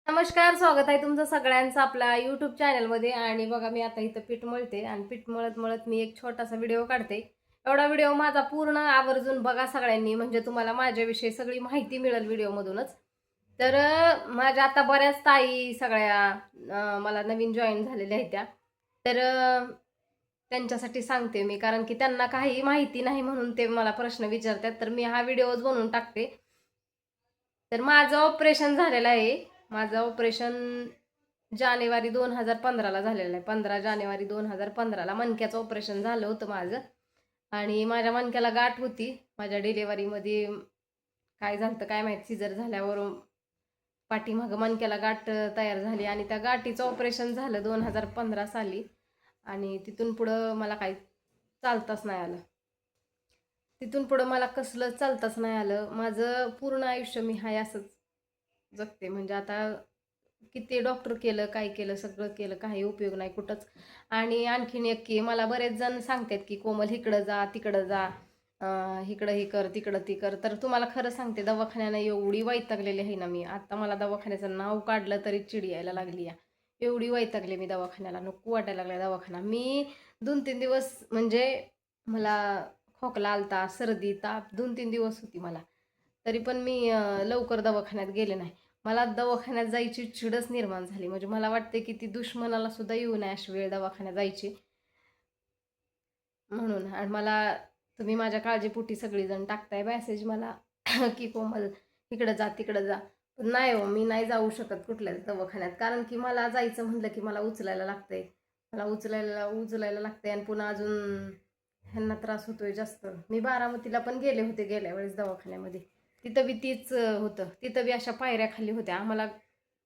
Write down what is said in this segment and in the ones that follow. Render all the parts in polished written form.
नमस्कार, स्वागत आहे तुमचं सगळ्यांचं आपल्या यूट्यूब चॅनलमध्ये. आणि बघा, मी आता इथं पीठ मळते आणि पीठ मळत मळत मी एक छोटासा व्हिडिओ काढते. एवढा व्हिडिओ माझा पूर्ण आवर्जून बघा सगळ्यांनी, म्हणजे तुम्हाला माझ्याविषयी सगळी माहिती मिळेल व्हिडिओमधूनच. तर माझ्या आता बऱ्याच ताई सगळ्या मला नवीन जॉईन झालेल्या आहेत त्या. तर त्यांच्यासाठी सांगते मी, कारण की त्यांना काही माहिती नाही म्हणून ते मला प्रश्न विचारतात. तर मी हा व्हिडिओज बनवून टाकते. तर माझं ऑपरेशन झालेलं आहे. माझं ऑपरेशन जानेवारी 2015ला झालेलं आहे. 15 जानेवारी 2015ला मणक्याचं ऑपरेशन झालं होतं माझं. आणि माझ्या मणक्याला गाठ होती. माझ्या डिलेवरीमध्ये काय झालं काय माहिती, सिजर झाल्यावर पाठीमागं मणक्याला गाठ तयार झाली आणि त्या गाठीचं ऑपरेशन झालं 2015 साली. आणि तिथून पुढं मला काही चालताच नाही आलं. तिथून पुढं मला कसलं चालताच नाही आलं. माझं पूर्ण आयुष्य मी हाय असंच जगते. म्हणजे आता किती डॉक्टर केलं, काय केलं, सगळं केलं, काही उपयोग नाही कुठंच. आणि आणखीन एक की मला बरेच जण सांगतात की कोमल इकडं जा तिकडं जा, इकडं हे कर तिकडं ती कर. तर तुम्हाला खरं सांगते, दवाखान्यानं एवढी वैतागलेली आहे ना मी. आता मला दवाखान्याचं नाव काढलं तरी चिड यायला लागली या. एवढी वैतागले मी दवाखान्याला, नको वाटायला लागला दवाखाना. मी 2-3 दिवस म्हणजे मला खोकला आलता, सर्दी ताप 2-3 दिवस होती मला. तरी पण मी लवकर दवाखान्यात गेले नाही. मला दवाखान्यात जायची चिडच निर्माण झाली. म्हणजे मला वाटते की ती दुश्मनाला सुद्धा येऊ नये अशी वेळ दवाखान्यात जायची. म्हणून आणि मला तुम्ही माझ्या काळजीपोटी सगळीजण टाकताय मेसेज मला की कोमल इकडं जा तिकडं जा. पण नाही हो, मी नाही जाऊ शकत कुठल्याच दवाखान्यात. कारण की मला जायचं म्हणलं की मला उचलायला लागतंय. मला उचलायला उचलायला लागतंय आणि पुन्हा अजून ह्यांना त्रास होतोय जास्त. मी बारामतीला पण गेले होते गेल्या वेळेस दवाखान्यामध्ये. तिथं बी तीच होतं. तिथं बी अशा पायऱ्या खाली होत्या. आम्हाला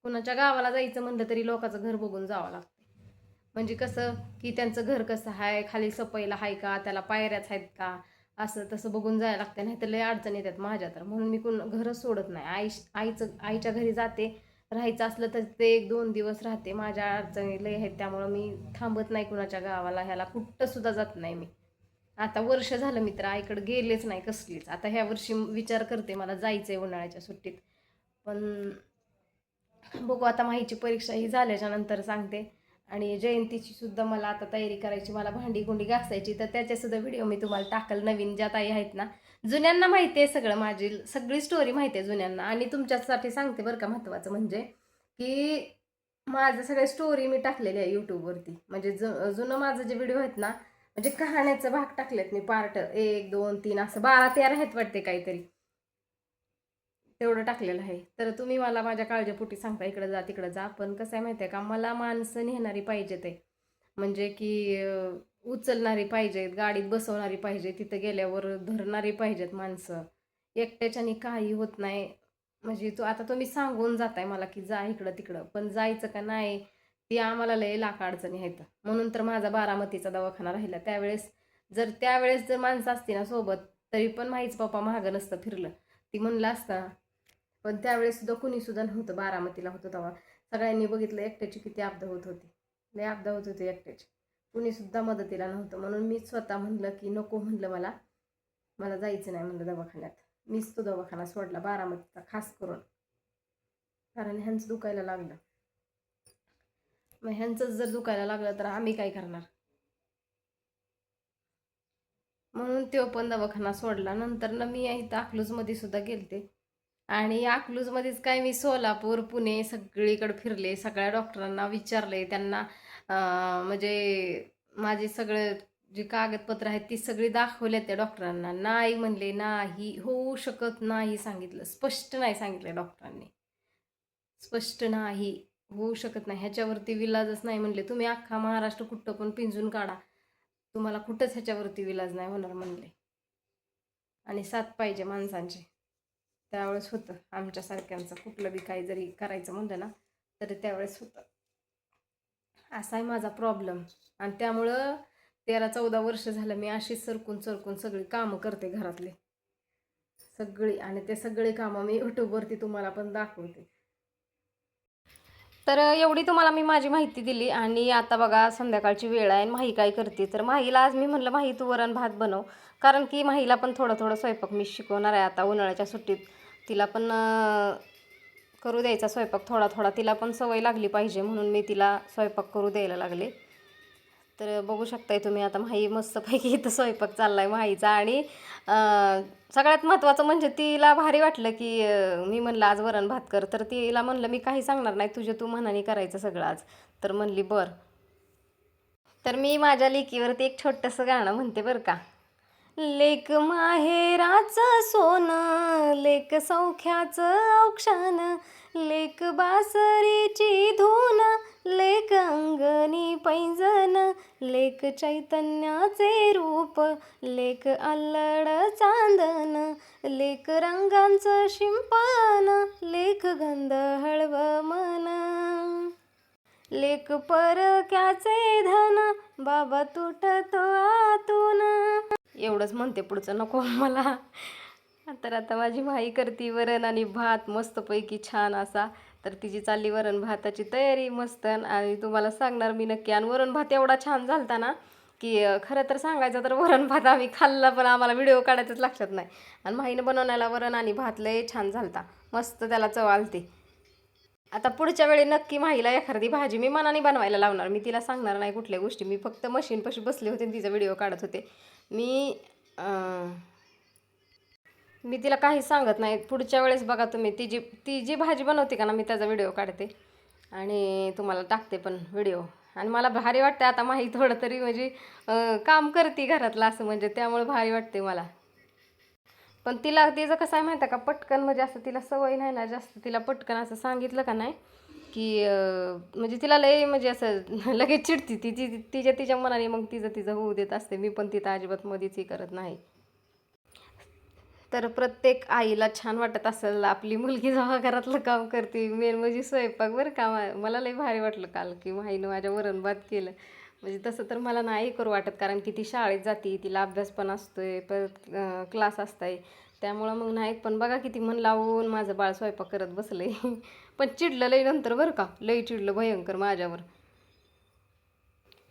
कुणाच्या गावाला जायचं म्हणलं तरी लोकांचं घर बघून जावं लागतं. म्हणजे कसं की त्यांचं घर कसं आहे, खाली सपयला आहे का, त्याला पायऱ्याच आहेत का, असं तसं बघून जायला लागतं. नाही तर लय अडचण येतात माझ्या. तर म्हणून मी घरच सोडत नाही. आईच्या घरी जाते. राहायचं असलं तर ते 1-2 दिवस राहते. माझ्या अडचणी लय आहेत त्यामुळं मी थांबत नाही कुणाच्या गावाला, ह्याला कुठं सुद्धा जात नाही मी. आता वर्ष झालं मी तर आईकडे गेलेच नाही कसलीच. आता ह्या वर्षी विचार करते मला जायचंय उन्हाळ्याच्या सुट्टीत. पण बघू आता, माहीची परीक्षा ही झाल्याच्या नंतर सांगते. आणि जयंतीची सुद्धा मला आता तयारी करायची, मला भांडी कुंडी घासायची. तर त्याचे सुद्धा व्हिडिओ मी तुम्हाला टाकल. नवीन ज्या ताई आहेत ना, जुन्यांना माहिती आहे सगळं, माझी सगळी स्टोरी माहिती आहे जुन्यांना. आणि तुमच्यासाठी सांगते बरं का, महत्त्वाचं म्हणजे की माझं सगळ्या स्टोरी मी टाकलेली आहे यूट्यूबवरती. म्हणजे जुनं माझं जे व्हिडिओ आहेत ना, म्हणजे कहाण्याचं भाग टाकलेत मी, पार्ट 1, 2, 3 असं 12-13 आहेत वाटते काहीतरी, तेवढं टाकलेलं आहे. तर तुम्ही मला माझ्या काळजीपोटी सांगता इकडं जा तिकडं जा. पण कसं आहे माहिती आहे का, मला माणसं नेणारी पाहिजे ते, म्हणजे की उचलणारी पाहिजेत, गाडीत बसवणारी पाहिजे, तिथं गेल्यावर धरणारी पाहिजेत माणसं. एकट्याच्यानी काही होत नाही. म्हणजे आता तुम्ही सांगून जाताय मला की जा इकडं तिकडं, पण जायचं का नाही ती आम्हाला लय लाख अडचणी आहेत. म्हणून तर माझा बारामतीचा दवाखाना राहिला. त्यावेळेस जर माणसं असती ना सोबत, तरी पण माहीच पप्पा महागं नसतं फिरलं. ती म्हणलं असतं. पण त्यावेळेस सुद्धा कुणी सुद्धा नव्हतं, बारामतीला होतं तेव्हा. सगळ्यांनी बघितलं एकट्याची किती आपदा होत होती. लय आपदा होत होती एकट्याची. कुणी सुद्धा मदतीला नव्हतं. म्हणून मी स्वतः म्हणलं की नको, म्हणलं मला मला जायचं नाही म्हणलं दवाखान्यात. मीच तो दवाखाना सोडला बारामतीचा खास करून. कारण ह्यांचं दुखायला लागलं. मग ह्यांचंच जर दुखायला लागलं तर आम्ही काय करणार. म्हणून तो पण दवाखाना सोडला. नंतर ना मी इथं अकलूजमध्ये सुद्धा गेलते. आणि अकलूजमध्येच काय, मी सोलापूर पुणे सगळीकडे फिरले, सगळ्या डॉक्टरांना विचारले. त्यांना म्हणजे माझे सगळे जी कागदपत्र आहेत ती सगळी दाखवले त्या डॉक्टरांना. नाही म्हणले, नाही होऊ शकत नाही सांगितलं, स्पष्ट नाही सांगितलं डॉक्टरांनी. स्पष्ट नाही, होऊ शकत नाही, ह्याच्यावरती विलाजच नाही म्हणले. तुम्ही अख्खा महाराष्ट्र कुठं पण पिंजून काढा, तुम्हाला कुठंच ह्याच्यावरती विलाज नाही होणार म्हणले. आणि साथ पाहिजे माणसांची. त्यावेळेस होतं आमच्यासारख्यांचं, कुठलं बी काही जरी करायचं म्हणलं ना तरी त्यावेळेस होतं. असा आहे माझा प्रॉब्लेम. आणि त्यामुळं 13-14 वर्ष झालं मी अशीच सरकून सरकून सगळी कामं करते घरातले सगळी. आणि ते सगळे कामं मी यूट्यूबवरती तुम्हाला पण दाखवते. तर एवढी तुम्हाला मी माझी माहिती दिली. आणि आता बघा संध्याकाळची वेळ आहे. माही काय करते, तर माहीला आज मी म्हणलं माही तू वरण भात बनव. कारण की माहीला पण थोडं थोडं स्वयंपाक मी शिकवणार आहे आता उन्हाळ्याच्या सुट्टीत. तिला पण करू द्यायचा स्वयंपाक थोडा थोडा. तिला पण सवय लागली पाहिजे म्हणून मी तिला स्वयंपाक करू द्यायला लागले. तर बघू शकताय तुम्ही आता माही मस्तपैकी इथं स्वयंपाक चाललाय माहीचा. आणि सगळ्यात महत्त्वाचं म्हणजे तिला भारी वाटलं की मी म्हणलं आज वरण भात कर. तर तिला म्हणलं मी काही सांगणार नाही, तुझ्या तू मनाने करायचं सगळं आज. तर म्हणली बरं. तर मी माझ्या लेकीवरती एक छोटंसं गाणं म्हणते बरं का. लेक माहेराचं सोनं, लेक सौख्याचं औक्षण, लेक बासरीची धून, लेक अंगणी पैंजन, लेक चैतन्याचे रूप, लेक अल्लड चांदन, लेक रंगांचं शिंपण, लेक गंध हळव मन, लेक परक्याचे धन, बाबा तुटतो आतून. एवढंच म्हणते, पुढचं नको मला. तर आता माझी माई करती वरण आणि भात मस्तपैकी छान असा. तर तिची चालली वरण भाताची तयारी मस्त. आणि तुम्हाला सांगणार मी नक्की. आणि वरण भात एवढा छान झालता ना की खरं तर सांगायचं तर वरण भात आम्ही खाल्ला, पण आम्हाला व्हिडिओ काढायचंच लक्षात नाही. आणि माईनं बनवण्याला वरण आणि भात लय छान झालता, मस्त त्याला चव आलती. आता पुढच्या वेळी नक्की माहीला एखादी भाजी मी मनाने बनवायला लावणार. मी तिला सांगणार नाही कुठल्या गोष्टी. मी फक्त मशीनपाशी बसले होते आणि तिचा व्हिडिओ काढत होते. मी मी तिला काही सांगत नाही. पुढच्या वेळेस बघा तुम्ही ती जी भाजी बनवते का ना, मी त्याचा व्हिडिओ काढते आणि तुम्हाला टाकते पण व्हिडिओ. आणि मला भारी वाटते आता माही थोडं तरी म्हणजे काम करते घरातलं असं, म्हणजे त्यामुळे भारी वाटते मला. पण तिला तिचं कसं आहे माहिती आहे का, पटकन म्हणजे असं तिला सवय नाही ना जास्त. तिला पटकन असं सांगितलं का नाही की म्हणजे तिला लय म्हणजे असं लगेच चिडती ती. तिच्या मनाने मग तिचं होऊ देत असते. मी पण तिथं अजिबात मध्येच ही करत नाही. तर प्रत्येक आईला छान वाटत असेल आपली मुलगी जेव्हा घरातलं काम करते, मेन म्हणजे स्वयंपाक बरं का. मला लई भारी वाटलं काल की माईनं माझ्या वरण भात केलं. म्हणजे तसं तर मला नाही करू वाटत, कारण की ती शाळेत जाते, तिला अभ्यास पण असतोय, परत क्लास असताय, त्यामुळं मग नाही. पण बघा किती मन लावून माझं बाळ स्वयंपाक करत बसले. पण चिडलं लई नंतर बरं का, लई चिडलं भयंकर माझ्यावर.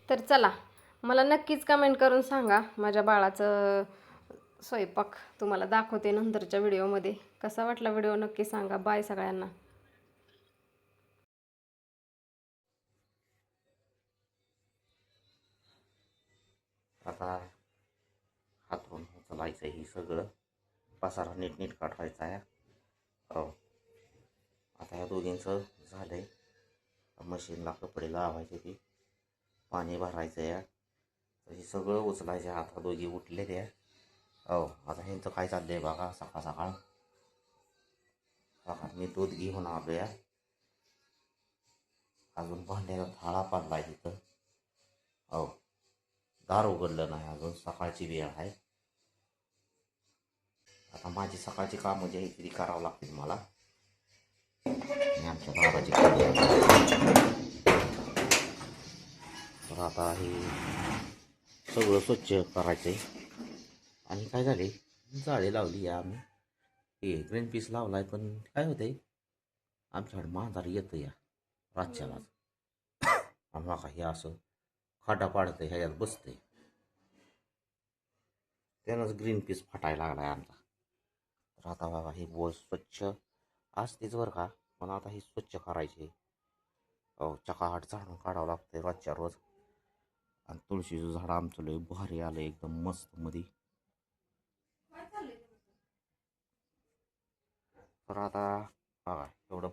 तर चला, मला नक्कीच कमेंट करून सांगा माझ्या बाळाचं स्वयंपाक. तुम्हाला दाखवते नंतरच्या व्हिडिओमध्ये. कसा वाटला व्हिडिओ नक्की सांगा. बाय सगळ्यांना. आता हातून उचलायचं ही सगळं पसारा नीट काढायचा आहे. हो, आता ह्या दोघींचं झालं आहे. मशीनला कपडे लावायचे, ती पाणी भरायचं आहे. तर हे सगळं उचलायचं आहे. आता दोघी उठले ते. हो, आता ह्यांचं काय चाललं आहे बघा. सकाळ सकाळ मी दूध घेऊन आलो आहे. अजून भांड्याचा थाळा पाडला आहे तिथं. हो, दार उघडलं नाही अजून, सकाळची वेळ आहे. आता माझी सकाळची कामं जी आहेत ती करावं लागतील मला. आणि आमच्या बाबाची तर आता हे सगळं स्वच्छ करायचं आहे. आणि काय झाले, जाळे लावली आहे आम्ही. हे ग्रीन पीस लावला आहे, पण काय होतं आहे आमच्याकडे मांजर येतं या रातच्यालाच. आणि बघा हे असं खड्डा पाडतं, ह्याच्यात बसतंय, त्यानंच ग्रीन पीस फाटायला लागला आहे आमचा. तर आता बघा हे बोल स्वच्छ असतेच बरं का, पण आता हे स्वच्छ करायचे. हो, चकाट झाडून काढावं लागतं रोजच्या रोज. आणि तुळशीचं झाड आमचं लय भारी आलं एकदम मस्त मध्ये. तर आता बघा एवढं